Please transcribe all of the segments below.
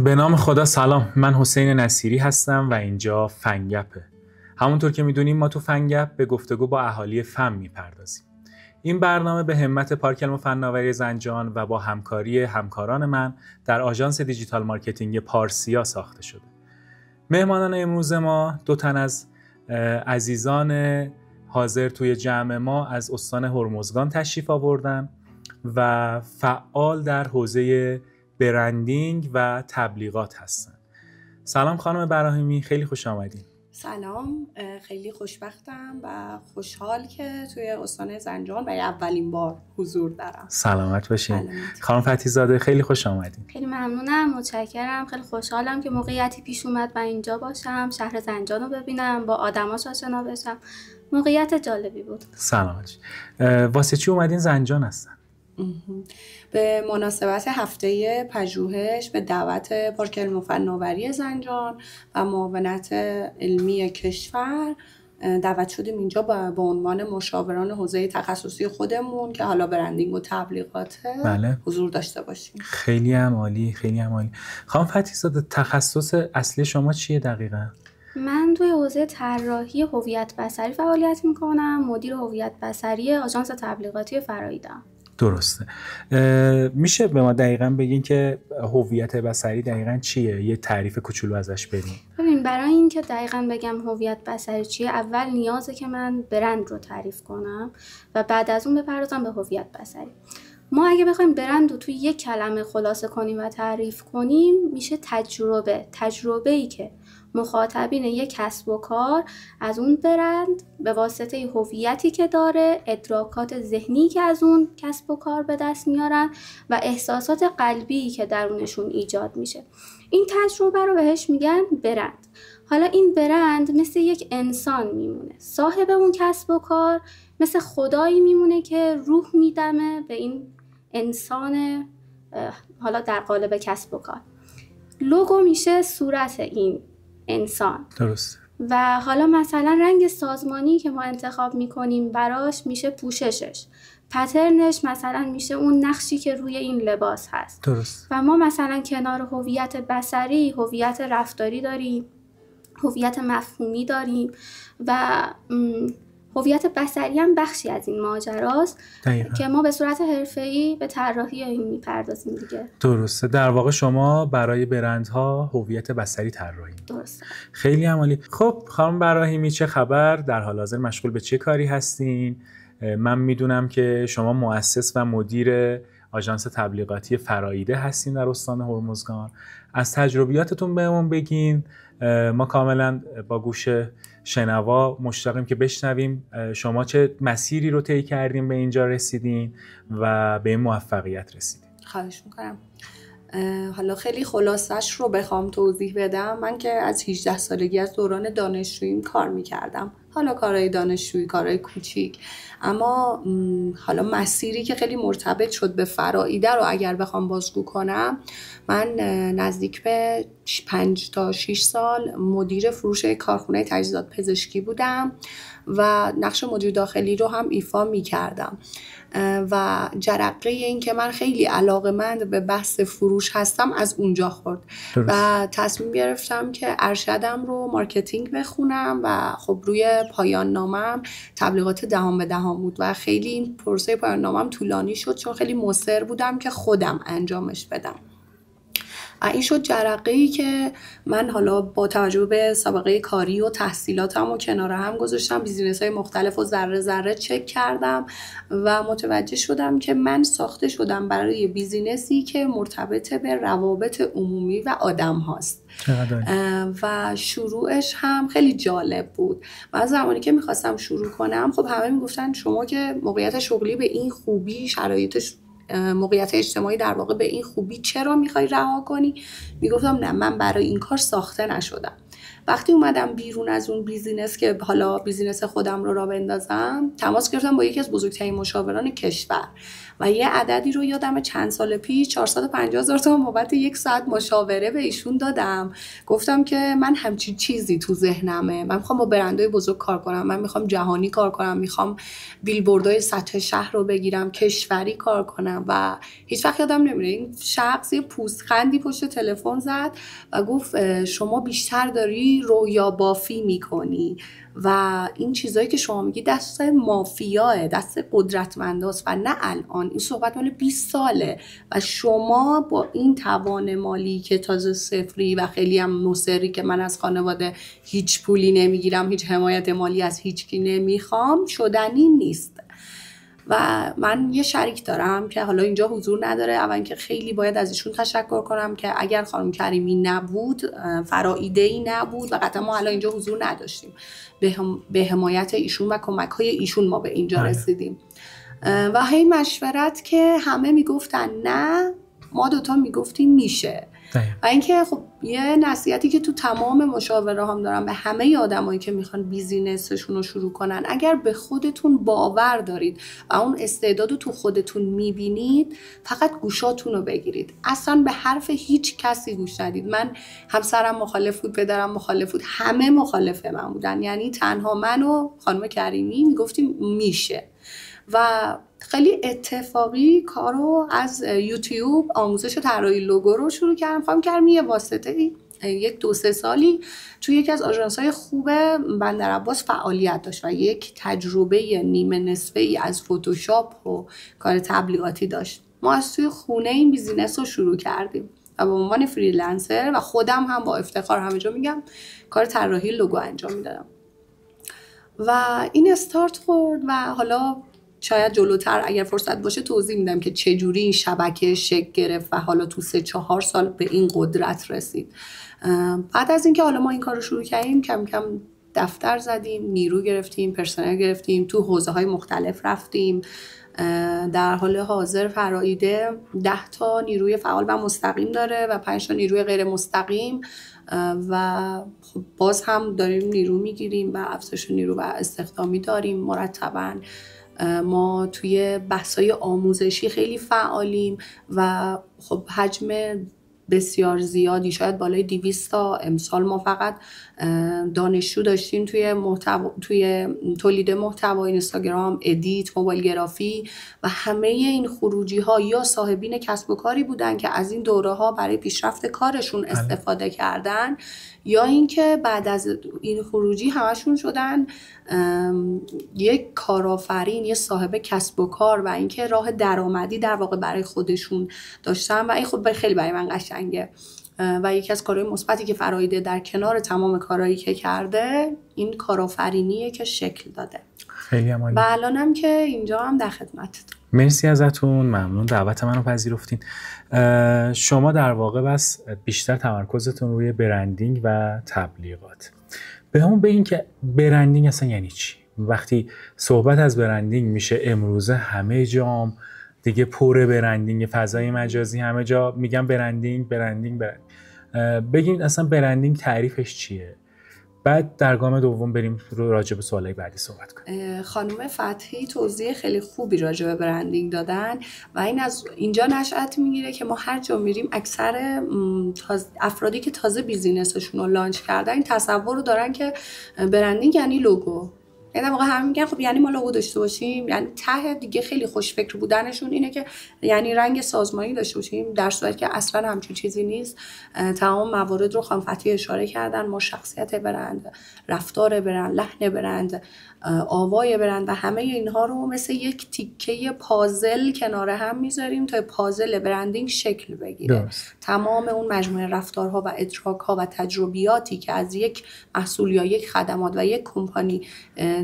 به نام خدا سلام، من حسین نصیری هستم و اینجا فنگپه. همونطور که میدونیم ما تو فنگپ به گفتگو با اهالی فن میپردازیم. این برنامه به همت پارک علم و فناوری زنجان و با همکاری همکاران من در آژانس دیجیتال مارکتینگ پارسیا ساخته شده. مهمانان امروز ما 2 تن از عزیزان حاضر توی جمع ما از استان هرمزگان تشریف آوردن و فعال در حوزه برندینگ و تبلیغات هستن. سلام خانم براهیمی، خیلی خوش آمدین. سلام، خیلی خوشبختم و خوشحال که توی استان زنجان برای اولین بار حضور دارم. سلامت باشین. خانم فتحی زاده، خیلی خوش آمدین. خیلی ممنونم، متشکرم. خیلی خوشحالم که موقعیتی پیش اومد و اینجا باشم، شهر زنجان رو ببینم، با آدماش آشنا بشم. موقعیت جالبی بود. سلامت. واسه چی اومدین زنجان هستن؟ به مناسبت هفته پژوهش به دعوت پارک علم و فناوری زنجان و معاونت علمی کشور دعوت شدیم اینجا به عنوان مشاوران حوزه تخصصی خودمون که حالا برندینگ و تبلیغات حضور داشته باشیم. خیلی هم عالی، خیلی هم عالی. خانم فتحی زاده، تخصص اصلی شما چیه دقیقاً؟ من توی حوزه طراحی هویت بصری فعالیت میکنم، مدیر هویت بصری آژانس تبلیغاتی فرایدم. درسته. میشه به ما دقیقاً بگین که هویت بصری دقیقاً چیه؟ یه تعریف کوچولو ازش بدین. ببین، برای اینکه دقیقاً بگم هویت بصری چیه، اول نیازه که من برند رو تعریف کنم و بعد از اون بپردازم به هویت بصری. ما اگه بخوایم برند رو توی یک کلمه خلاصه کنیم و تعریف کنیم، میشه تجربه‌ای که مخاطبین یک کسب و کار از اون برند به واسطه هویتی که داره، ادراکات ذهنی که از اون کسب و کار به دست میارن و احساسات قلبی که درونشون ایجاد میشه، این تجربه رو بهش میگن برند. حالا این برند مثل یک انسان میمونه، صاحب اون کسب و کار مثل خدایی میمونه که روح میدمه به این انسان، حالا در قالب کسب و کار. لوگو میشه صورت این انسان. درست. و حالا مثلا رنگ سازمانی که ما انتخاب میکنیم براش میشه پوششش، پترنش مثلا میشه اون نقشی که روی این لباس هست. درست. و ما مثلا کنار هویت بصری هویت رفتاری داریم، هویت مفهومی داریم و هویت بصری هم بخشی از این ماجراست که ما به صورت حرفه‌ای به طراحی این میپردازیم دیگه. درسته. در واقع شما برای برندها هویت بصری طراحی. درسته. خیلی عالی. خب خانم براهیمی، چه خبر؟ در حال حاضر مشغول به چه کاری هستین؟ من میدونم که شما مؤسس و مدیر آژانس تبلیغاتی فرایده هستین در استان هرمزگان. از تجربیاتتون بهمون بگین. ما کاملا با گوش شنوا مشتاقیم که بشنویم شما چه مسیری رو طی کردین به اینجا رسیدین و به این موفقیت رسیدین. خواهش میکنم. حالا خیلی خلاصش رو بخوام توضیح بدم، من که از 18 سالگی از دوران دانشجوییم کار میکردم، حالا کارهای دانشجویی، کارهای کوچیک، اما حالا مسیری که خیلی مرتبط شد به فرایده رو اگر بخوام بازگو کنم، من نزدیک به 5 تا 6 سال مدیر فروش کارخونه تجهیزات پزشکی بودم و نقش مدیر داخلی رو هم ایفا میکردم و جرقه این که من خیلی علاقه‌مند به بحث فروش هستم از اونجا خورد. درست. و تصمیم گرفتم که ارشدم رو مارکتینگ بخونم و خب روی پایان نامم تبلیغات دهان به دهان بود و خیلی این پروسه پایان نامم طولانی شد چون خیلی مصر بودم که خودم انجامش بدم. این شد جرقه‌ای که من حالا با توجه به سابقه کاری و تحصیلاتم و کنار هم گذاشتم، بیزینس‌های مختلف و ذره ذره چک کردم و متوجه شدم که من ساخته شدم برای بیزینسی که مرتبط به روابط عمومی و آدم هاست. و شروعش هم خیلی جالب بود. من زمانی که میخواستم شروع کنم، خب همه میگفتن شما که موقعیت شغلی به این خوبی، شرایطش موقعیت اجتماعی در واقع به این خوبی، چرا میخوای رها کنی؟ میگفتم نه، من برای این کار ساخته نشدم. وقتی اومدم بیرون از اون بیزینس که حالا بیزینس خودم رو راه بندازم، تماس گرفتم با یکی از بزرگترین مشاوران کشور و یه عددی رو یادم چند سال پیش 450,000 تومان بابت 1 ساعت مشاوره به ایشون دادم. گفتم که من همچین چیزی تو ذهنمه، من میخوام با برندهای بزرگ کار کنم، من میخوام جهانی کار کنم، میخوام بیلبوردهای سطح شهر رو بگیرم، کشوری کار کنم. و هیچ وقت یادم نمیره این شخص یه پوزخندی پشت تلفن زد و گفت شما بیشتر داری رویا بافی میکنی و این چیزایی که شما میگی دست مافیاه، دست قدرتمنداست و نه الان. این صحبت مال 20 ساله و شما با این توان مالی که تازه صفری و خیلی هم مصری که من از خانواده هیچ پولی نمیگیرم، هیچ حمایت مالی از هیچ کی نمیخوام، شدنی نیست. و من یه شریک دارم که حالا اینجا حضور نداره. اول که خیلی باید از ایشون تشکر کنم که اگر خانم کریمی نبود، فرائیده‌ای نبود و قطعا ما حالا اینجا حضور نداشتیم. به حمایت ایشون و کمک‌های ایشون ما به اینجا رسیدیم. و هی مشورت که همه میگفتن نه، ما دوتا میگفتیم میشه. و اینکه خب یه نصیحتی که تو تمام مشاوره هم دارم به همه آدمایی که میخوان بیزینسشون رو شروع کنن، اگر به خودتون باور دارید و اون استعداد رو تو خودتون میبینید، فقط گوشاتون رو بگیرید، اصلا به حرف هیچ کسی گوش ندید. من همسرم مخالف بود، پدرم مخالف بود، همه مخالف من بودن، یعنی تنها من و خانم کریمی میگفتیم میشه. و خیلی اتفاقی کارو از یوتیوب آموزش طراحی لوگو رو شروع کردم. خانم کریمی یه واسطه 1-2-3 سالی توی یکی از آژانس‌های خوب بندرعباس فعالیت داشت و یک تجربه نیمه نصفه ای از فتوشاپ و کار تبلیغاتی داشت. ما از توی خونه این بیزینس رو شروع کردیم و به عنوان فریلنسر و خودم هم با افتخار همه جا میگم کار طراحی لوگو انجام میدادم و این استارت خورد. و حالا شاید جلوتر اگر فرصت باشه توضیح میدم که چجوری این شبکه شکل گرفت و حالا تو 3-4 سال به این قدرت رسید. بعد از اینکه حالا ما این کار رو شروع کردیم، کم کم دفتر زدیم، نیرو گرفتیم، پرسنل گرفتیم، تو حوزه‌های مختلف رفتیم. در حال حاضر فرائیده 10 تا نیروی فعال و مستقیم داره و 5 تا نیروی غیر مستقیم و خب باز هم داریم نیرو میگیریم و افزایش نیرو و استخدامی داریم مرتباً. ما توی بحث‌های آموزشی خیلی فعالیم و خب حجم بسیار زیادی، شاید بالای 200 تا امسال ما فقط دانشجو داشتیم توی تولید محتوا، اینستاگرام، ادیت، موبایل گرافی و همه این خروجی ها یا صاحبین کسب و کاری بودن که از این دوره ها برای پیشرفت کارشون استفاده کردن، یا اینکه بعد از این خروجی همشون شدن یک کارآفرین، یک صاحب کسب و کار و اینکه راه درآمدی در واقع برای خودشون داشتن و این خب خیلی برای من قشنگه. و یکی از کارهای مثبتی که فرائیده در کنار تمام کارهایی که کرده، این کارآفرینیه که شکل داده. خیلی عالی. و الانم که اینجا هم در خدمتتون. مرسی ازتون، ممنون دعوت منو پذیرفتین. شما در واقع بس بیشتر تمرکزتون روی برندینگ و تبلیغات. به همون بگین که برندینگ اصلا یعنی چی؟ وقتی صحبت از برندینگ میشه امروزه همه جام دیگه پر برندینگ، فضای مجازی همه جا میگن برندینگ. بگین اصلا برندینگ تعریفش چیه؟ بعد در گام دوم بریم راجع به سوالای بعدی صحبت کنیم. خانم فتحی توضیح خیلی خوبی راجع به برندینگ دادن و این از اینجا نشأت میگیره که ما هر جا میریم اکثر افرادی که تازه بیزینسشون رو لانچ کردن این تصور رو دارن که برندینگ یعنی لوگو. یعنی واقعا هم میگن خب یعنی ما لوگو داشته باشیم، یعنی ته دیگه خیلی خوشفکر بودنشون اینه که یعنی رنگ سازمانی داشته باشیم، در صورتی که اصلا همچین چیزی نیست. تمام موارد رو خانم فتحی اشاره کردن. ما شخصیت برند، رفتار برند، لحن برند، آوای برند و همه اینها رو مثل یک تیکه پازل کنار هم میذاریم تا پازل برندینگ شکل بگیره. تمام اون مجموعه رفتارها و ادراک‌ها و تجربیاتی که از یک محصول یا یک خدمات و یک کمپانی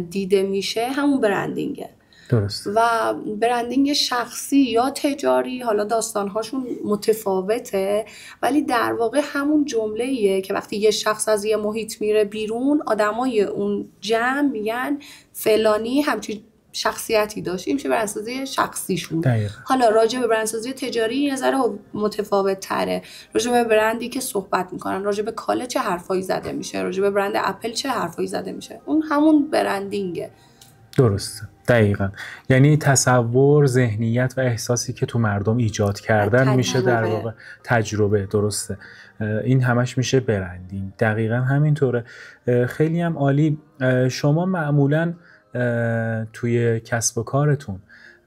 دیده میشه همون برندینگه. درست. و برندینگ شخصی یا تجاری حالا داستانهاشون متفاوته، ولی در واقع همون جمله‌ایه که وقتی یه شخص از یه محیط میره بیرون، آدمای اون جمع میگن فلانی همچین شخصیتی داشت، این میشه برندسازی شخصیشون. دقیقا. حالا راجع به برندسازی تجاری یه ذره متفاوت تره، راجع به برندی که صحبت میکنن، راجع به کاله چه حرفایی زده میشه، راجع به برند اپل چه حرفایی زده میشه، اون همون برندینگه. درسته، دقیقا. یعنی تصور، ذهنیت و احساسی که تو مردم ایجاد کردن میشه در واقع تجربه. درسته، این همش میشه برندینگ. دقیقا همینطوره. خیلی هم عالی. شما معمولا توی کسب و کارتون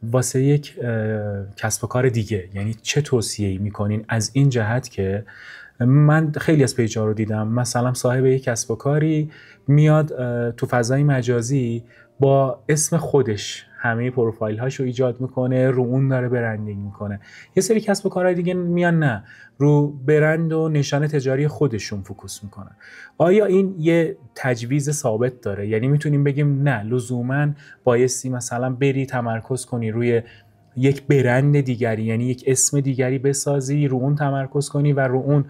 واسه یک کسب و کار دیگه یعنی چه توصیه‌ای میکنین از این جهت که من خیلی از پیج‌ها رو دیدم، مثلا صاحب یک کسب و کاری میاد تو فضای مجازی با اسم خودش همه پروفایل هاشو ایجاد میکنه، رو اون داره برندینگ میکنه. یه سری کسب و کارهای دیگه میان نه، رو برند و نشان تجاری خودشون فوکوس میکنن. آیا این یه تجویز ثابت داره؟ یعنی میتونیم بگیم نه لزوماً بایستی مثلا بری تمرکز کنی روی یک برند دیگری، یعنی یک اسم دیگری بسازی، رو اون تمرکز کنی و رو اون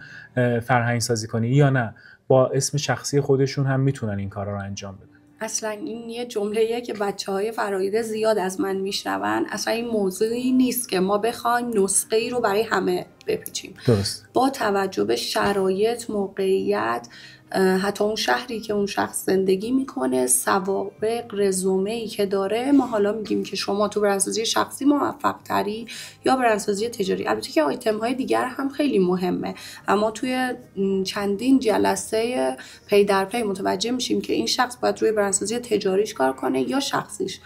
فرهنگ سازی کنی، یا نه با اسم شخصی خودشون هم میتونن این کارا رو انجام بدن؟ اصلا این یه جمله‌ایه که بچه‌های فرایده زیاد از من میشنون. اصلا این موضوعی نیست که ما بخوایم نسخه ای رو برای همه بپیچیم. درست. با توجه به شرایط، موقعیت، حتی اون شهری که اون شخص زندگی میکنه، سوابق، رزومه‌ای که داره، ما حالا میگیم که شما تو برندسازی شخصی موفق تری یا برندسازی تجاری. البته که آیتم های دیگر هم خیلی مهمه، اما توی چندین جلسه پی در پی متوجه میشیم که این شخص باید روی برندسازی تجاریش کار کنه یا شخصیش.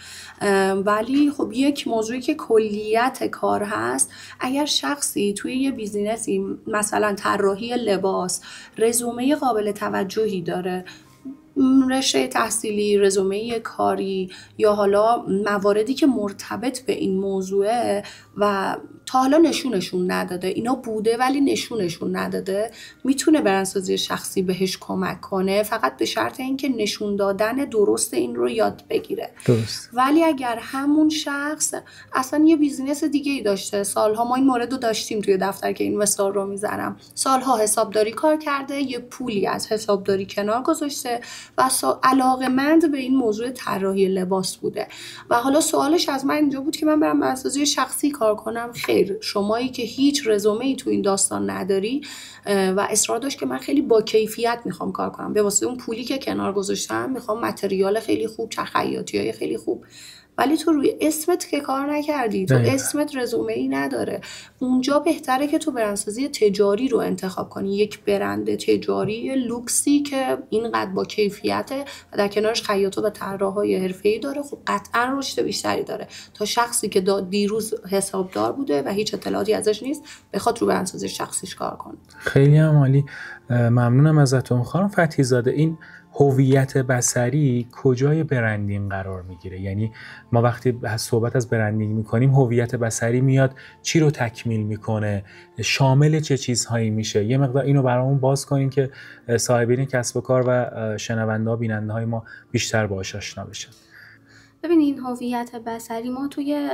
ولی خب یک موضوعی که کلیت کار هست، اگر شخصی توی یه بیزینسی مثلا طراحی لباس رزومه قابل توجهی داره، رشته تحصیلی، رزومه کاری یا حالا مواردی که مرتبط به این موضوعه و تا حالا نشونشون نداده، اینا بوده ولی نشونشون نداده، میتونه برندسازی شخصی بهش کمک کنه، فقط به شرط اینکه نشون دادن درست این رو یاد بگیره. درست. ولی اگر همون شخص اصلا یه بیزینس دیگه ای داشته، سالها ما این مورد رو داشتیم توی دفتر که این مثال رو میزنم، سالها حسابداری کار کرده، یه پولی از حسابداری کنار گذاشته و علاقه‌مند به این موضوع طراحی لباس بوده و حالا سوالش از من اینجا بود که من برم برندسازی شخصی کار کنم. خیر، شمایی که هیچ رزومه‌ای تو این داستان نداری و اصرار داشت که من خیلی با کیفیت میخوام کار کنم، به واسه اون پولی که کنار گذاشتم میخوام متریال خیلی خوب، چه خیاطیای خیلی خوب، ولی تو روی اسمت که کار نکردی، تو اسمت رزومه‌ای نداره، اونجا بهتره که تو برندسازی تجاری رو انتخاب کنی، یک برند تجاری لوکسی که اینقدر با کیفیته و در کنارش خیاطا و طراحای حرفه‌ای داره. خب قطعا رشد بیشتری داره تا شخصی که دیروز حسابدار بوده و هیچ اطلاعاتی ازش نیست بخواد رو برندسازی شخصیش کار کنه. خیلی عالی، ممنونم ازتون. خانم فتحی زاده، این هویت بصری کجای برندینگ قرار میگیره؟ یعنی ما وقتی صحبت از برندینگ میکنیم هویت بصری میاد چی رو تکمیل میکنه؟ شامل چه چیزهایی میشه؟ یه مقدار اینو برامون باز کنیم که صاحبین کسب و کار و شنونده ها، بیننده های ما بیشتر باهاش آشنا بشن. ببینین، هویت بصری ما توی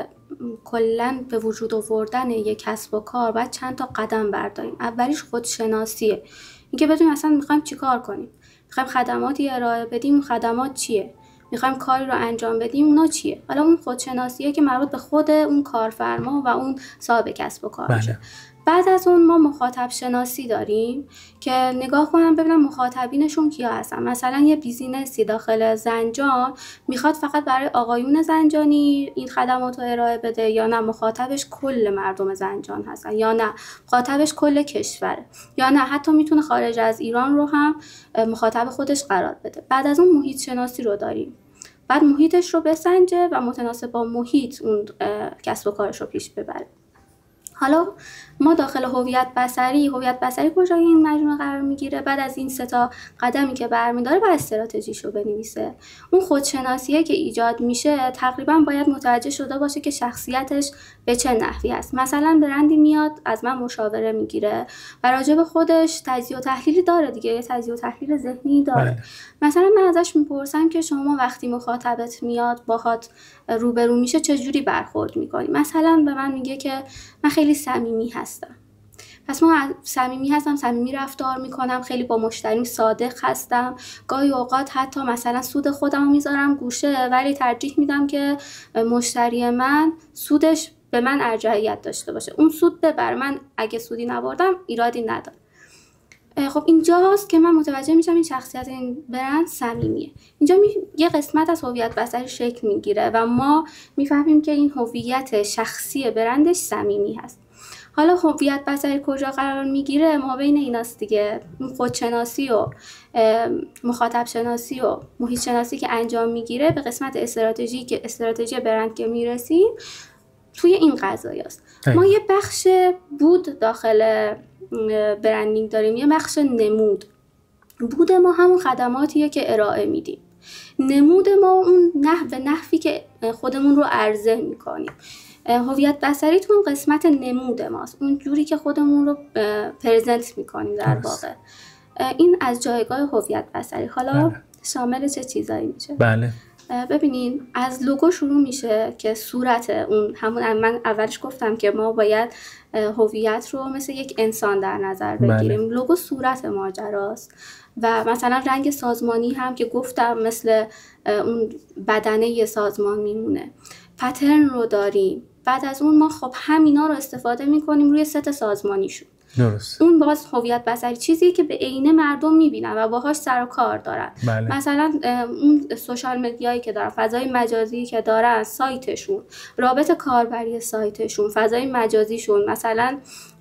کلاً به وجود آوردن یک کسب و کار باید چند تا قدم برداریم. اولیش خودشناسیه، اینکه بدونیم اصلا میخوایم چیکار کنیم، میخوایم خدماتی ارائه بدیم، اون خدمات چیه، میخوایم کاری رو انجام بدیم، اونا چیه. حالا اون خودشناسیه که مربوط به خود اون کارفرما و اون صاحب کسب و کار میشه. بعد از اون ما مخاطب شناسی داریم که نگاه کنم ببینم مخاطبینشون کیا هستن. مثلا یه بیزینسی داخل زنجان میخواد فقط برای آقایون زنجانی این خدمات رو ارائه بده، یا نه مخاطبش کل مردم زنجان هستن، یا نه مخاطبش کل کشوره، یا نه حتی میتونه خارج از ایران رو هم مخاطب خودش قرار بده. بعد از اون محیط شناسی رو داریم، بعد محیطش رو بسنجه و متناسب با محیط اون کسب و کارش رو پیش ببره. حالا ما داخل هویت بصری کجای این مجموعه قرار میگیره؟ بعد از این 3 قدمی که برمی‌داره باید استراتژیشو بنویسه. اون خودشناسیه که ایجاد میشه تقریبا باید متوجه شده باشه که شخصیتش به چه نحوی است. مثلا برندی میاد از من مشاوره میگیره و راجع به خودش تجزیه و تحلیلی داره دیگه، یه تجزیه و تحلیل ذهنی داره. مثلا من ازش میپرسم که شما وقتی مخاطبت میاد باهات روبرو میشه چه جوری برخورد میکنی؟ مثلا به من میگه که من خیلی صمیمی هستم. پس ما صمیمی هستم، صمیمی رفتار میکنم، خیلی با مشتریم صادق هستم، گاهی اوقات حتی مثلا سود خودم رو میذارم گوشه ولی ترجیح میدم که مشتری من سودش به من ارجحیت داشته باشه، اون سود ببره، من اگه سودی نبردم ایرادی نداره. خب اینجاست که من متوجه میشم این شخصیت این برند صمیمیه. اینجا یه قسمت از هویت بصری شکل میگیره و ما میفهمیم که این هویت شخصی برندش صمیمی هست. حالا هویت بصری کجا قرار میگیره؟ ما بین ایناست دیگه، خودشناسی و مخاطب شناسی و محیط شناسی که انجام میگیره به قسمت استراتژی برند که میرسیم توی این قضایاست. ما یه بخش بود داخل برندینگ داریم، یه بخش نمود. بود ما همون خدماتیه که ارائه میدیم، نمود ما اون به نحوی که خودمون رو عرضه میکنیم. هویت بصری تو اون قسمت نمود ماست، اون جوری که خودمون رو پرزنت میکنیم در واقع. این از جایگاه هویت بصری. حالا شامل چه چیزایی میشه؟ بله ببینین از لوگو شروع میشه که صورت اون، همون من اولش گفتم که ما باید هویت رو مثل یک انسان در نظر بگیریم. بله. لوگو صورت ماجراست و مثلا رنگ سازمانی هم که گفتم مثل اون بدنه سازمان میمونه. پترن رو داریم، بعد از اون ما خب همینا رو استفاده میکنیم روی ست سازمانیشون. درست. اون باز هویت بصری چیزی که به عینه مردم میبینن و باهاش سر و کار دارن. بله. مثلا اون سوشال مدیایی که دارن، فضای مجازی که دارن، سایتشون، رابط کاربری سایتشون، فضای مجازیشون، مثلا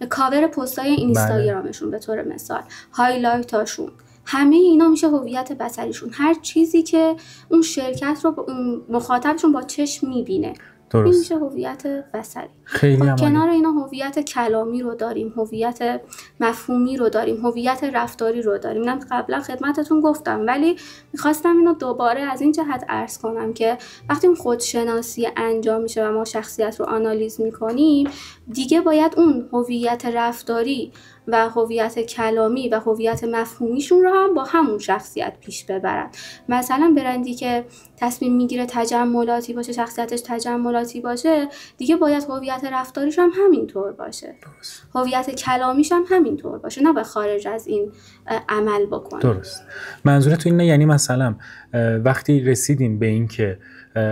کاور پستای اینستاگرامشون به طور مثال، هایلایتاشون، همه اینا میشه هویت بصریشون. هر چیزی که اون شرکت رو مخاطبشون با چشم میبینه درست. این میشه هویت بصری. خیلی کنار اینا هویت کلامی رو داریم، هویت مفهومی رو داریم، هویت رفتاری رو داریم. من قبلا خدمتتون گفتم ولی میخواستم اینو دوباره از این جهت عرض کنم که وقتی اون خودشناسی انجام میشه و ما شخصیت رو آنالیز میکنیم دیگه باید اون هویت رفتاری و هویت کلامی و هویت مفهومیشون رو هم با همون شخصیت پیش ببرن. مثلا برندی که تصمیم میگیره تجملاتی باشه، شخصیتش تجملاتی باشه، دیگه باید هویت رفتاریش هم همینطور باشه، هویت کلامیش هم همینطور باشه، نه به خارج از این عمل بکنه. درست. منظورت اینه یعنی مثلا وقتی رسیدیم به این که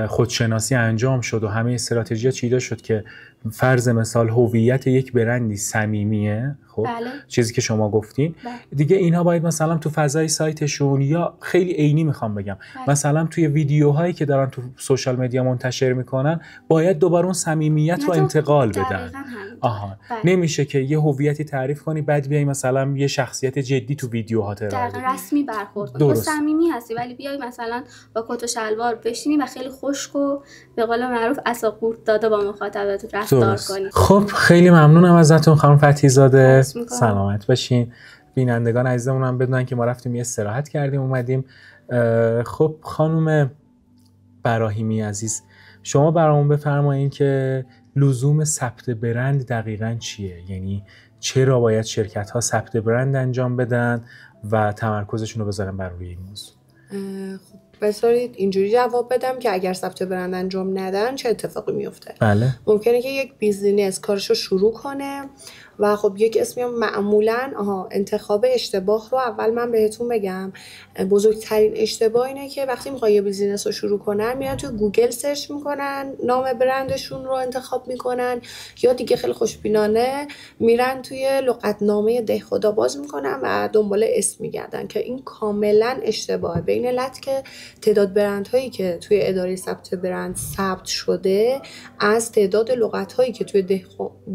خودشناسی انجام شد و همه استراتژی چیده شد که فرض مثال هویت یک برندی صمیمیه، خب بله. چیزی که شما گفتین، بله. دیگه اینها باید مثلا تو فضای سایتشون یا خیلی عینی میخوام بگم بله. مثلا توی ویدیوهایی که دارن تو سوشال مدیا منتشر میکنن باید دوباره اون صمیمیت رو انتقال بدن. آها بله. نمیشه که یه هویتی تعریف کنی بعد بیای مثلا یه شخصیت جدی تو ویدیوها ارائه بدی. رسمی برخورد کنی. تو صمیمی هستی ولی بیای مثلا با کت و شلوار بشینی و خیلی خشک و به قول معروف عصا قورت داده با مخاطبت رفتار کنی. خب خیلی ممنونم ازتون خانم فتحی زاده. سلامت باشین. بینندگان عزیزمون هم بدونن که ما رفتیم یه استراحت کردیم اومدیم. خب خانم براهیمی عزیز شما برامون بفرمایید که لزوم ثبت برند دقیقاً چیه؟ یعنی چرا باید شرکت‌ها ثبت برند انجام بدن و تمرکزشون رو بذارن بر روی این موضوع؟ خب بذارید اینجوری جواب بدم که اگر ثبت برند انجام ندن چه اتفاقی میفته. بله. ممکنه که یک بیزینس کارشو شروع کنه و خب یک اسمی معمولاً انتخاب اشتباه رو اول من بهتون بگم. بزرگترین اشتباه اینه که وقتی میخوای یه بیزینس رو شروع کنن میرن تو گوگل سرچ میکنن، نام برندشون رو انتخاب میکنن یا دیگه خیلی خوشبینانه میرن توی لغتنامه دهخدا باز میکنن و دنبال اسم میگردن که این کاملا اشتباهه. به این علت که تعداد برندهایی که توی اداره ثبت برند ثبت شده از تعداد لغت‌هایی که توی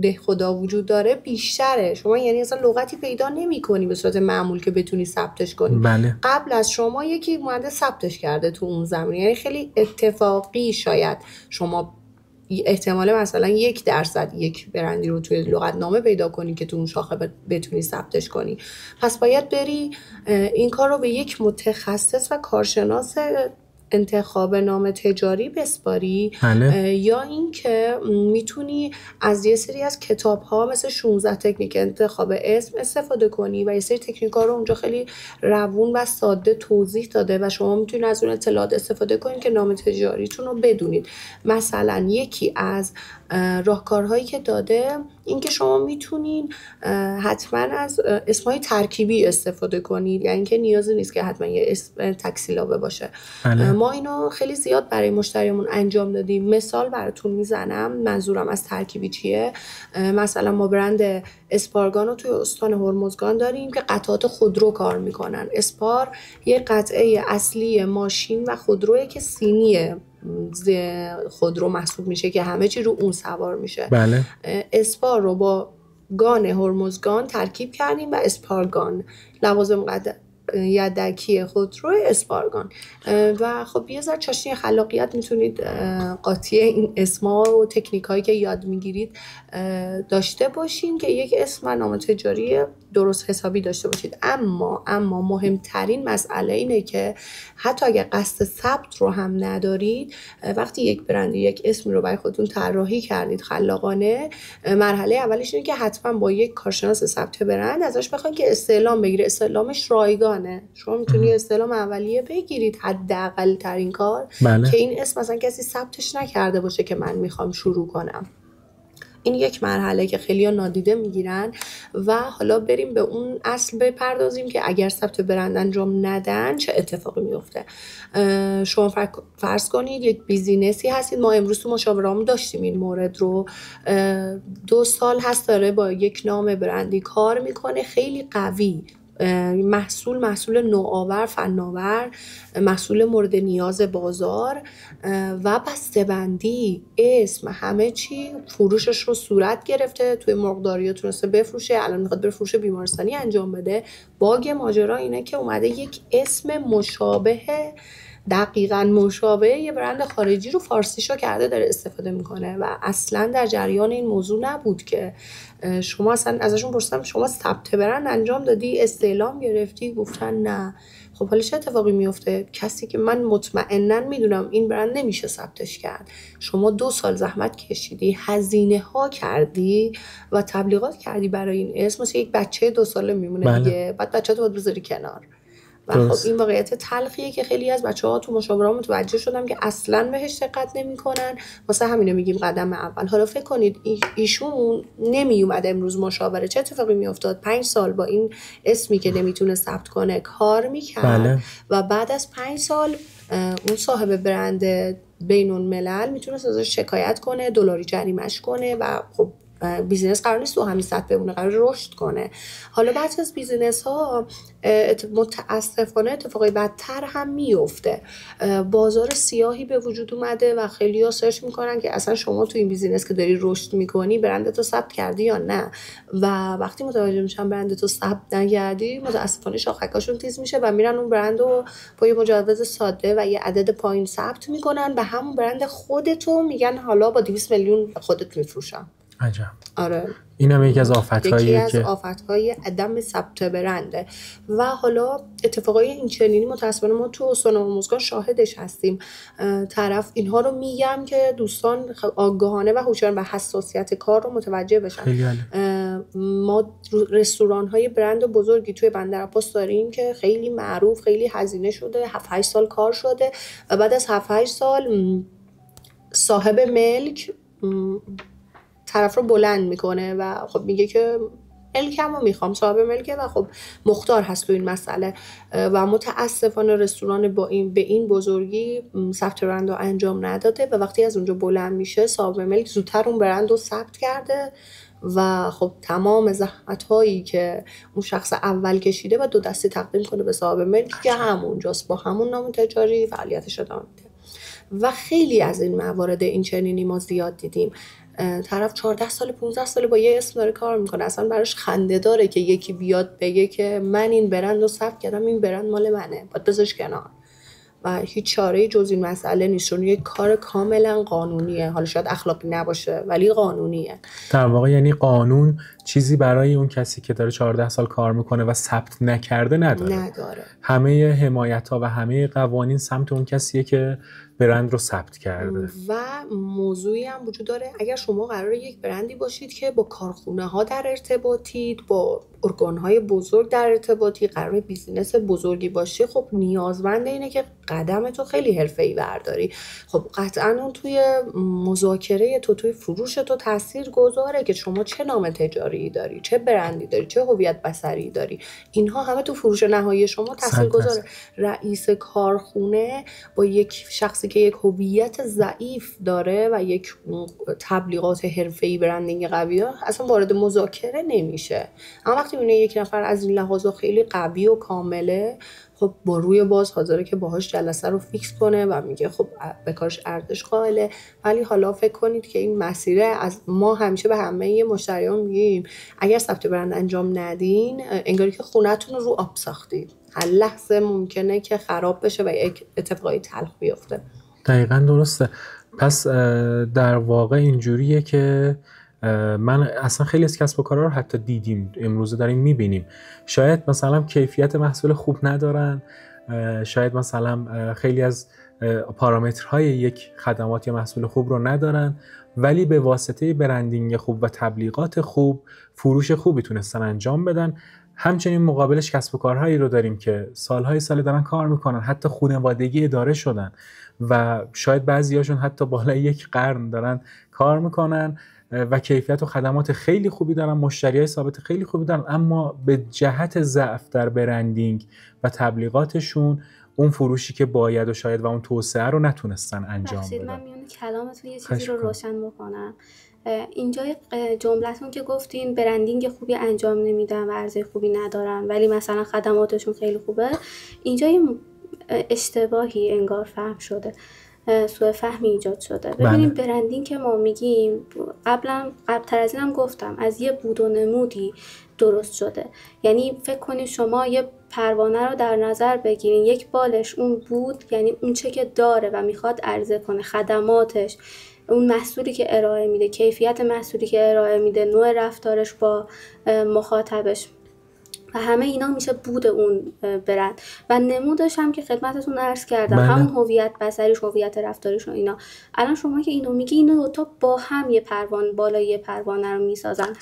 دهخدا وجود داره بیشتره. شما یعنی اصلا لغتی پیدا نمی‌کنی به صورت معمول که بتونی ثبتش کنی. بله. قبل از شما یکی اومده ثبتش کرده تو اون زمینه. یعنی خیلی اتفاقی شاید شما احتمال مثلا 1% یک برندی رو توی لغتنامه پیدا کنی که تو اون شاخه بتونی ثبتش کنی. پس باید بری این کار رو به یک متخصص و کارشناس انتخاب نام تجاری بسپاری. بله. یا این که میتونی از یه سری از کتاب ها مثل 16 تکنیک انتخاب اسم استفاده کنی و یه سری تکنیک ها رو اونجا خیلی روون و ساده توضیح داده و شما میتونید از اون اطلاعات استفاده کنید که نام تجاریتون رو بدونید. مثلا یکی از راهکارهایی که داده این که شما میتونین حتما از اسمای ترکیبی استفاده کنید، یعنی که نیازی نیست که حتما یه اسم تکسیلابه باشه. ما اینو خیلی زیاد برای مشتریمون انجام دادیم. مثال براتون میزنم منظورم از ترکیبی چیه. مثلا ما برند اسپارگان رو توی استان هرمزگان داریم که قطعات خودرو کار میکنن. اسپار یه قطعه اصلی ماشین و خودروه که سینیه خودرو محسوب میشه که همه چی رو اون سوار میشه. بله. اسپار رو با گان هرمزگان ترکیب کردیم و اسپارگان، لوازم یدکی خودرو اسپارگان. و خب یه ذره چاشنی خلاقیت میتونید قاطی این اسما و تکنیکایی که یاد میگیرید داشته باشین که یک اسم و نام تجاری درست حسابی داشته باشید. اما مهمترین مسئله اینه که حتی اگر قصد ثبت رو هم ندارید، وقتی یک برند یک اسمی رو برای خودتون طراحی کردید خلاقانه، مرحله اولش اینه که حتما با یک کارشناس ثبت برند ازش بخواید که استعلام بگیره. استعلامش رایگانه. شما میتونید استعلام اولیه بگیرید حداقل ترین کار. بله. که این اسم مثلا کسی ثبتش نکرده باشه که من میخوام شروع کنم. این یک مرحله که خیلی‌ها نادیده میگیرن. و حالا بریم به اون اصل بپردازیم که اگر ثبت برند انجام ندن چه اتفاقی میفته. شما فرض کنید یک بیزینسی هستید. ما امروز تو مشاوره‌مون داشتیم این مورد رو. 2 سال هست داره با یک نام برندی کار میکنه خیلی قوی. محصول نوآور، فناور، محصول مورد نیاز بازار و بسته‌بندی، اسم، همه چی، فروشش رو صورت گرفته، توی مرغداری تونسته بفروشه، الان میخواد بره فروش بیمارستانی انجام بده. باگ ماجرا اینه که اومده یک اسم دقیقاً مشابه یه برند خارجی رو فارسیشو کرده داره استفاده میکنه و اصلا در جریان این موضوع نبود که شما اصلا ازشون پرسیدم شما ثبت برند انجام دادی، استعلام گرفتی؟ گفتن نه. خب حالا چه اتفاقی میفته؟ کسی که من مطمئناً میدونم این برند نمیشه ثبتش کرد، شما 2 سال زحمت کشیدی، هزینه ها کردی و تبلیغات کردی برای این اسم، مثل یک بچه 2 ساله میمونه دیگه. بعد بچه‌تو باید بذاری کنار. و خب این واقعیت تلخیه که خیلی از بچه‌ها تو مشاوره متوجه شدم که اصلاً بهش دقت نمی‌کنن. واسه همینه میگیم قدم اول. حالا فکر کنید ایشون نمیومد امروز مشاوره، چه اتفاقی میافتاد؟ 5 سال با این اسمی که نمیتونه ثبت کنه کار میکرد. بله. و بعد از 5 سال اون صاحب برند بین‌الملل میتونه ازش شکایت کنه، دلاری جریمه‌اش کنه و خب بیزینس قرار نیست تو همین سطح بمونه، قرار رشد کنه. حالا بعضی از بیزینس ها متاسفانه اتفاقای بدتر هم میفته. بازار سیاهی به وجود اومده و خیلی ها سرچ میکنن که اصلا شما تو این بیزینس که داری رشد میکنی برندتو ثبت کردی یا نه. و وقتی متوجه میشن برندتو ثبت نکردی، متاسفانه شاخکاشون تیز میشه و میرن اون برندو با یه مجوز ساده و یه عدد پایین ثبت میکنن به همون برند خودتو، میگن حالا با 200 میلیون خودت میفروشم. عجب. آره. این هم یکی از آفت‌هاییه یکی از آفت‌های عدم ثبت برنده. و حالا اتفاقای این چنینی متأسفانه ما تو استان هرمزگان شاهدش هستیم. طرف اینها رو میگم که دوستان آگاهانه و هوشیار و حساسیت کار رو متوجه بشن. ما رستوران‌های برند بزرگی توی بندرعباس داریم که خیلی معروف، خیلی هزینه شده، 7-8 سال کار شده و بعد از 7-8 سال صاحب ملک طرف رو بلند میکنه و خب میگه که ملکم رو میخوام، صاحب ملکه و خب مختار هست تو این مسئله. و متاسفانه رستوران به این بزرگی ثبت برند رو انجام نداده و وقتی از اونجا بلند میشه صاحب ملک زودتر اون برند رو ثبت کرده و خب تمام زحمت هایی که اون شخص اول کشیده و 2 دستی تقدیم کنه به صاحب ملک که همونجاست با همون نام تجاری فعالیتش ادامه میده. و خیلی از این موارد این چنینی ما زیاد دیدیم. طرف 14 سال 15 سال با یه اسم داره کار میکنه، اصلا براش خنده داره که یکی بیاد بگه که من این برند رو ثبت کردم، این برند مال منه، باید بذارش کنار. و هیچ چاره‌ای جز این مسئله نیست، چون یک کار کاملا قانونیه. حالا شاید اخلاقی نباشه ولی قانونیه. در واقع یعنی قانون چیزی برای اون کسی که داره 14 سال کار میکنه و ثبت نکرده نداره. همه حمایت‌ها و همه قوانین سمت اون کسیه که برند رو ثبت کرده. و موضوعی هم وجود داره اگر شما قراره یک برندی باشید که با کارخونه ها در ارتباطید، با ارگان های بزرگ در ارتباطی، قراره بیزینس بزرگی باشی، خب نیازمند اینه که قدم تو خیلی حرفه‌ای برداری. خب قطعا اون توی مذاکره تو، توی فروش تو تأثیر گذاره که شما چه نام تجاری داری، چه برندی داری، چه هویت بصری داری. اینها همه تو فروش نهایی شما تأثیر گذاره. رئیس کارخونه با یک شخصی که یک هویت ضعیف داره و یک تبلیغات حرفه‌ای برندینگ قوی اصلا وارد مذاکره نمیشه. اما وقتی میونه یک نفر از این لحاظا خیلی قوی و کامله، خب با روی باز حاضره که باهاش جلسه رو فیکس کنه و میگه خب به کارش ارزش قائله. ولی حالا فکر کنید که این مسیره، از ما همیشه به همه مشتریان میگیم اگر ثبت برند انجام ندین انگاری که خونه‌تون رو آب ساختید، هر لحظه ممکنه که خراب بشه و یک اتفاقی تلخ بیفته. دقیقاً درسته. پس در واقع اینجوریه که من اصلا خیلی از کسب و کارها رو حتی دیدیم، امروزه داریم میبینیم، شاید مثلا کیفیت محصول خوب ندارن، شاید مثلا خیلی از پارامترهای یک خدمات یا محصول خوب رو ندارن، ولی به واسطه برندینگ خوب و تبلیغات خوب فروش خوبی تونستن انجام بدن. همچنین مقابلش کسب و کارهایی رو داریم که سالهای سال دارن کار میکنن، حتی خانوادگی اداره شدن و شاید بعضیاشون حتی بالای یک قرن دارن کار میکنن و کیفیت و خدمات خیلی خوبی دارن، مشتریای ثابت خیلی خوبی دارن، اما به جهت ضعف در برندینگ و تبلیغاتشون اون فروشی که باید و شاید و اون توسعه رو نتونستن انجام بدن. من میونه کلامتون یه چیزی رو روشن بکنم. اینجا جملتون که گفتین برندینگ خوبی انجام نمیدن و ارزش خوبی ندارن ولی مثلا خدماتشون خیلی خوبه، اینجا یه اشتباهی انگار فهم شده، سوء فهمی ایجاد شده. ببینیم برندینگ که ما میگیم قبلتر از اینم گفتم از یه بود و نمودی درست شده. یعنی فکر کنید شما یه پروانه رو در نظر بگیرین، یک بالش اون بود، یعنی اون چه که داره و میخواد عرضه کنه، خدماتش، اون محصولی که ارائه میده، کیفیت محصولی که ارائه میده، نوع رفتارش با مخاطبش و همه اینا میشه بود اون برند. و نمودش هم که خدمتتون عرض کردم همون هویت بصریش، هویت رفتاریش و اینا. الان شما که اینو میگی، اینو دوتا با هم یه پروانه، بالای یه پروانه رو میسازن.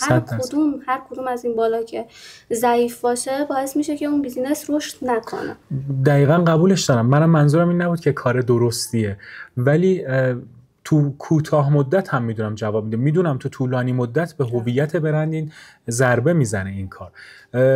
هر کدوم از این بالا که ضعیف باشه باعث میشه که اون بیزینس رشد نکنه. دقیقاً قبولش دارم. منم منظورم این نبود که کار درستیه، ولی تو کوتاه مدت هم میدونم جواب میده، میدونم تو طولانی مدت به هویت برندین ضربه میزنه این کار.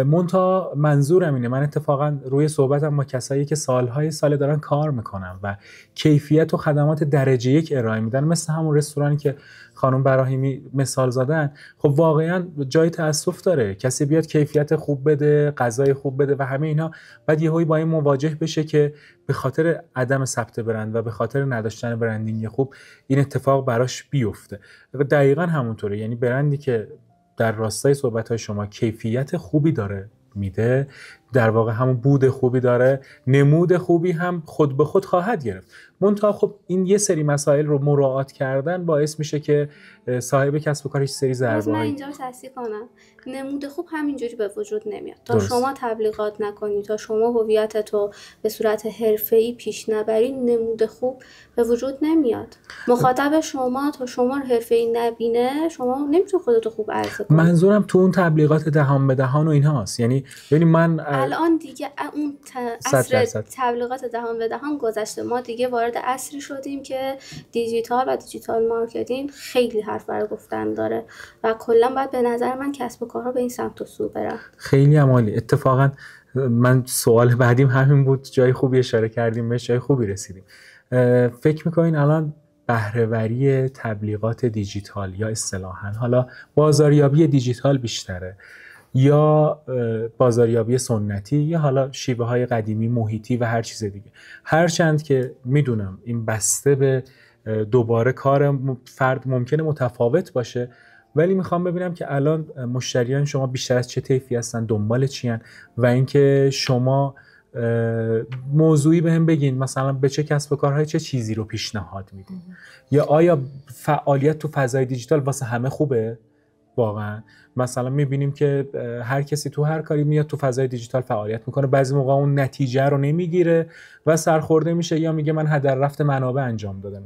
منتها منظورم اینه، من اتفاقا روی صحبتم با کسایی که سالهای سال دارن کار میکنن و کیفیت و خدمات درجه یک ارائه میدن، مثل همون رستورانی که خانم براهیمی مثال زدن، خب واقعا جای تأسف داره کسی بیاد کیفیت خوب بده، غذای خوب بده و همه اینا، بعد یهویی با این مواجه بشه که به خاطر عدم ثبت برند و به خاطر نداشتن برندینگ خوب این اتفاق براش بیفته. دقیقاً همونطوره. یعنی برندی که در راستای صحبت‌های شما کیفیت خوبی داره میده، در واقع همون بود خوبی داره، نمود خوبی هم خود به خود خواهد گرفت. منتها خب این یه سری مسائل رو مراعات کردن باعث میشه که صاحب کسب و کار هیچ سری ضربه‌ای. من اینجا رو تصحیح کنم، نمود خوب همینجوری به وجود نمیاد تا شما تبلیغات نکنی، تا شما هویتت رو به صورت حرفه‌ای پیش نبری، نمود خوب به وجود نمیاد. مخاطب شما تا شما رو حرفه‌ای نبینه، شما نمیتونی خودت رو خوب عرضه کنی. منظورم تو اون تبلیغات دهان به دهان و اینهاست. یعنی ببین من الان دیگه اون عصر تبلیغات دهان به دهان گذشته، ما دیگه وارد عصری شدیم که دیجیتال و دیجیتال مارکتینگ خیلی حرف برای گفتن داره و کلا باید به نظر من کسب و کارها به این سمت و سو برن. خیلی عالی. اتفاقا من سوال بعدیم همین بود، جای خوبی اشاره کردیم، به جای خوبی رسیدیم. فکر میکنین الان بهره‌وری تبلیغات دیجیتال یا اصطلاحاً حالا بازاریابی دیجیتال بیشتره یا بازاریابی سنتی یا حالا شیوه های قدیمی محیطی و هر چیز دیگه، هرچند که میدونم این بسته به دوباره کار فرد ممکنه متفاوت باشه، ولی میخوام ببینم که الان مشتریان شما بیشتر از چه طیفی هستن، دنبال چی هستن و اینکه شما موضوعی بهم بگین مثلا به چه کسب و کارهای چه چیزی رو پیشنهاد میدین، یا آیا فعالیت تو فضای دیجیتال واسه همه خوبه؟ واقعا مثلا میبینیم که هر کسی تو هر کاری میاد تو فضای دیجیتال فعالیت میکنه، بعضی موقع اون نتیجه رو نمیگیره و سرخورده میشه یا میگه من هدر رفت منابع انجام دادم.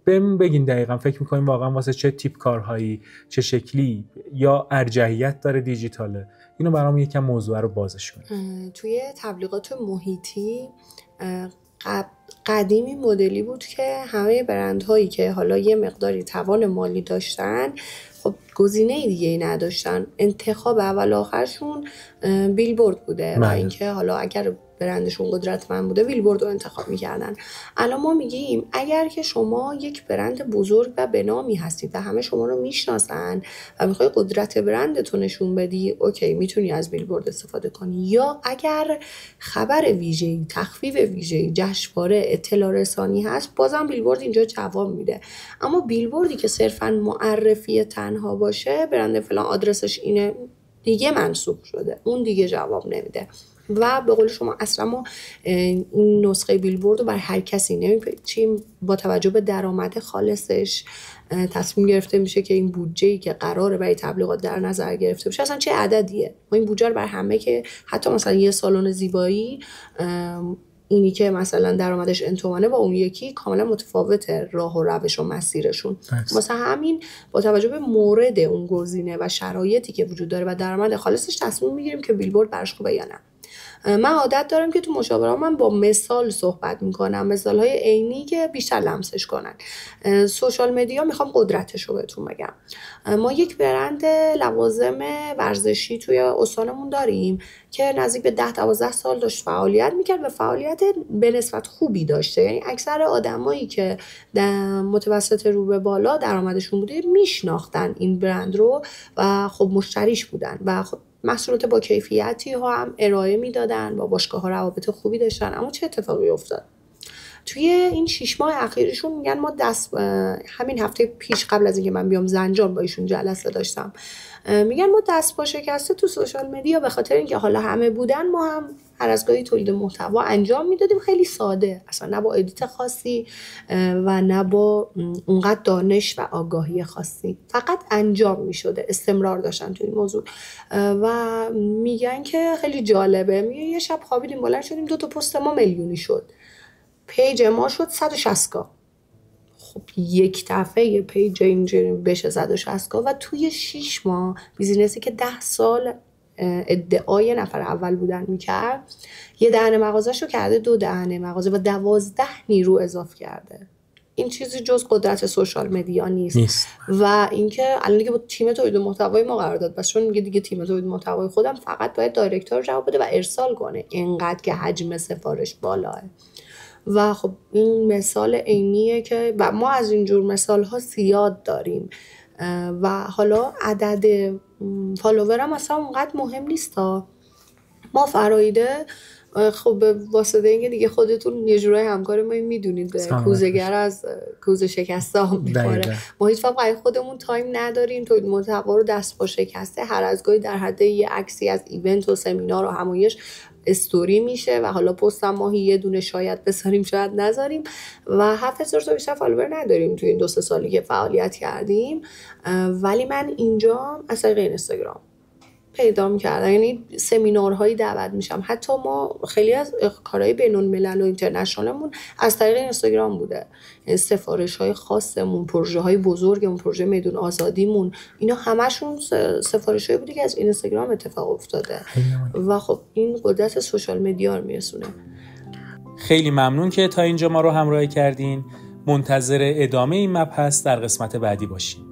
بهم بگین دقیقاً فکر میکنیم واقعا واسه چه تیپ کارهایی، چه شکلی یا ارجحیت داره دیجیتاله؟ اینو برام یکم موضوع رو بازش کنید. توی تبلیغات محیطی قدیمی مدلی بود که همه برندهایی که حالا یه مقداری توان مالی داشتن خب گزینه دیگه ای نداشتن، انتخاب اول آخرشون بیلبورد بوده و اینکه حالا اگر برندشون قدرتمند بوده بیلبورد رو انتخاب میکردن. الان ما میگیم اگر که شما یک برند بزرگ و به نامی هستید و همه شما رو میشناسن و میخوای قدرت برندتو نشون بدی، اوکی میتونی از بیلبورد استفاده کنی. یا اگر خبر ویژه‌ای، تخفیف ویژه‌ای، جشنواره، اطلاع رسانی هست، بازم بیلبورد اینجا جواب میده. اما بیلبوردی که صرفاً معرفی تنها باشه، برند فلان آدرسش اینه، دیگه منسوخ شده، اون دیگه جواب نمیده. و به قول شما اصلا ما این نسخه بیلبورد رو بر هر کسی نمیپیچیم، با توجه به درآمد خالصش تصمیم گرفته میشه که این بودجه‌ای که قراره برای تبلیغات در نظر گرفته بشه اصلا چه عددیه. ما این بودجه رو بر همه، که حتی مثلا یه سالن زیبایی اینی که مثلا درآمدش انتومانه با اون یکی کاملا متفاوته راه و روش و مسیرشون. مثلا همین با توجه به مورد اون گزینه و شرایطی که وجود داره و درآمد خالصش تصمیم میگیریم که بیلبورد براش خوبه یا نه. من عادت دارم که تو مشاورات من با مثال صحبت میکنم، مثالهای عینی که بیشتر لمسش کنن. سوشال مدیا میخوام قدرتش رو بهتون بگم. ما یک برند لوازم ورزشی توی استانمون داریم که نزدیک به 10-12 سال داشت فعالیت میکرد و فعالیت به نسبت خوبی داشته. یعنی اکثر آدمایی که متوسط رو به بالا درآمدشون بوده میشناختن این برند رو و خب مشتریش بودن و خب محصولات با کیفیتی ها هم ارائه میدادن، با باشگاه ها روابط خوبی داشتن. اما چه اتفاقی افتاد؟ توی این 6 ماه اخیرشون میگن ما همین هفته پیش قبل از اینکه من بیام زنجان با ایشون جلسه داشتم، میگن ما دست پا شکسته تو سوشال مدیا به خاطر اینکه حالا همه بودن ما هم هر از گاهی تولید محتوا انجام میدادیم، خیلی ساده، اصلا نه با ادیت خاصی و نه با اونقدر دانش و آگاهی خاصی، فقط انجام میشده، استمرار داشتن توی این موضوع. و میگن که خیلی جالبه، میگن یه شب خوابیدیم بلند شدیم 2 تا پست ما میلیونی شد، پیج ما شد 160K. خب یک دفعه یه پیج اینجوری بشه 160K و توی 6 ماه بیزینسی که 10 سال ادعای نفر اول بودن میکرد، یه دهن مغازه‌شو کرده 2 دهن مغازه و 12 نیرو اضافه کرده. این چیزی جز قدرت سوشال مدیا نیست. و اینکه الان دیگه با تیم تولید محتوای ما قرار داد، بس چون میگه دیگه تیم تولید محتوای خودم فقط باید دایرکتور رو جواب بده و ارسال کنه، اینقدر که حجم سفارش بالاه. و خب این مثال عینیه که و ما از اینجور مثال ها زیاد داریم. و حالا عدد فالوورم اصلا اونقدر مهم نیست ها. ما فرایده خب به واسطه اینکه دیگه خودتون یه جورای همکار ما میدونید، کوزه‌گر از کوزه شکسته هم میخوره. ما هیچ وقت برای خودمون تایم نداریم تولید محتوا رو دست با شکسته، هر از گاهی در حد یه عکسی از ایونت و سمینار و همایش استوری میشه و حالا پست هم ماهی یه دونه شاید بذاریم شاید نذاریم و 7000 تا بیشتر فالوور نداریم توی این 2-3 سالی که فعالیت کردیم. ولی من اینجا از طریق اینستاگرام پیدا می‌کردم، یعنی سمینارهایی دعوت میشم. حتی ما خیلی از کارهای بین‌الملل و اینترنشنالمون از طریق اینستاگرام بوده، یعنی سفارش‌های خاصمون، پروژه‌های بزرگمون، پروژه میدون آزادیمون، اینا همشون سفارش‌هایی بوده که از اینستاگرام اتفاق افتاده و خب این قدرت سوشال مدیا رو میرسونه. خیلی ممنون که تا اینجا ما رو همراهی کردین. منتظر ادامه این مبحث در قسمت بعدی باشین.